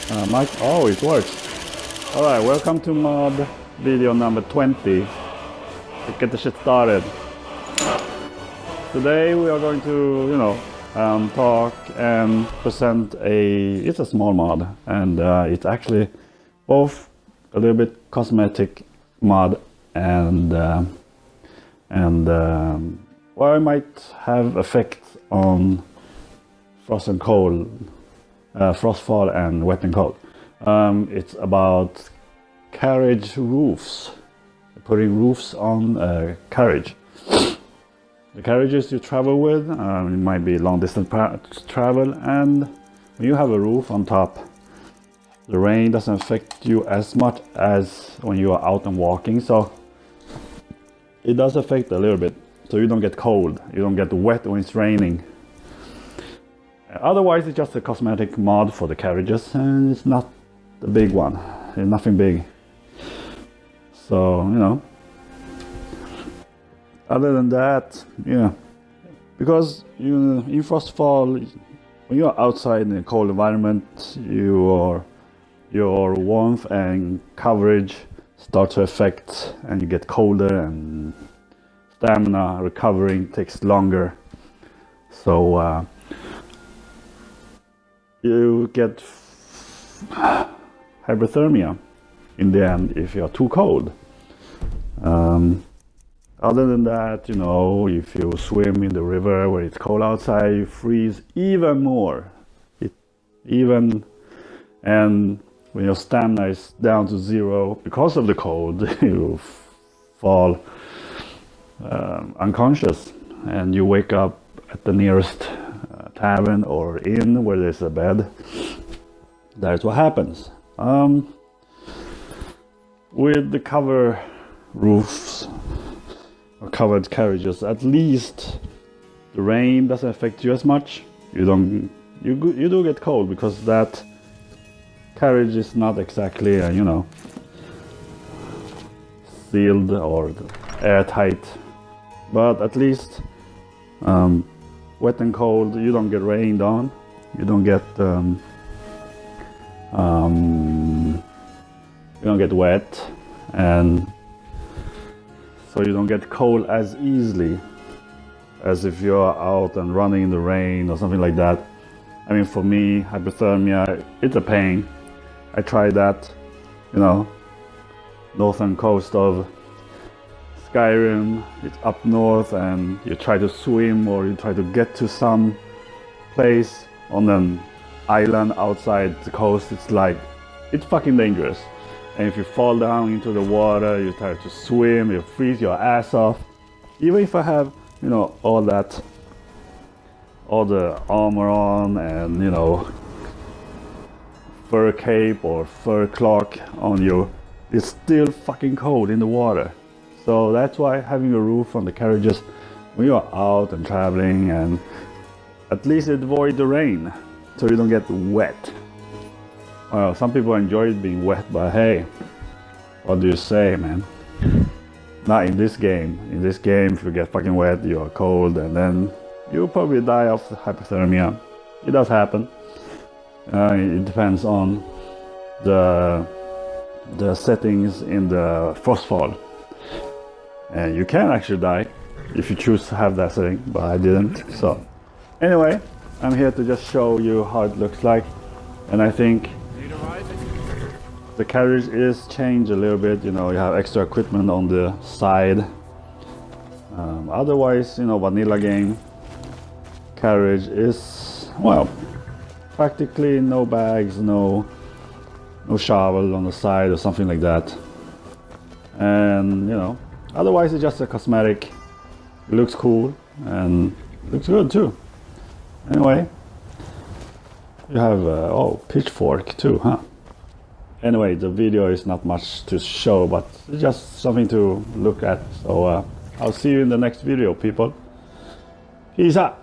Mic. Oh, it works. Alright, welcome to mod video number 20. Let's get the shit started. Today we are going to, talk and present it's a small mod, and it's actually both a little bit cosmetic mod and well, it might have effects on frost and cold, frostfall and wet and cold. It's about carriage roofs, putting roofs on a carriage. The carriages you travel with, it might be long distance travel, and when you have a roof on top, the rain doesn't affect you as much as when you are out and walking, so it does affect a little bit, so you don't get cold, you don't get wet when it's raining. Otherwise, it's just a cosmetic mod for the carriages, and it's not the big one, it's nothing big. So, other than that, yeah, because in frostfall, when you're outside in a cold environment, your warmth and coverage start to affect, and you get colder, and stamina recovering takes longer. So you get hypothermia in the end if you're too cold. Other than that, if you swim in the river where it's cold outside, you freeze even more. And when your stamina is down to zero because of the cold, you fall unconscious, and you wake up at the nearest tavern or inn where there's a bed. That's what happens. With the cover roofs or covered carriages, at least the rain doesn't affect you as much. You do get cold because that carriage is not exactly sealed or airtight, but at least wet and cold, you don't get rained on, you don't get wet, and so you don't get cold as easily as if you're out and running in the rain or something like that. I mean, for me, hypothermia, it's a pain. I tried that, northern coast of Skyrim, it's up north, and you try to swim or you try to get to some place on an island outside the coast. It's fucking dangerous. And if you fall down into the water, you try to swim, you freeze your ass off. Even if I have, all the armor on and, fur cape or fur cloak on you, it's still fucking cold in the water. So that's why having a roof on the carriages when you're out and traveling, and at least avoid the rain so you don't get wet. Well, some people enjoy being wet, but hey, what do you say, man? Not in this game. In this game, if you get fucking wet, you are cold, and then you'll probably die of hypothermia. It does happen. It depends on the settings in the frostfall. And you can actually die if you choose to have that setting, but I didn't. So anyway, I'm here to just show you how it looks like, and I think the carriage is changed a little bit. You have extra equipment on the side. Otherwise, vanilla game carriage is, well, practically no bags, no shovel on the side or something like that. And otherwise it's just a cosmetic. It looks cool and looks good too. Anyway, you have pitchfork too, huh? Anyway, the video is not much to show, but it's just something to look at. So I'll see you in the next video, people. Peace out.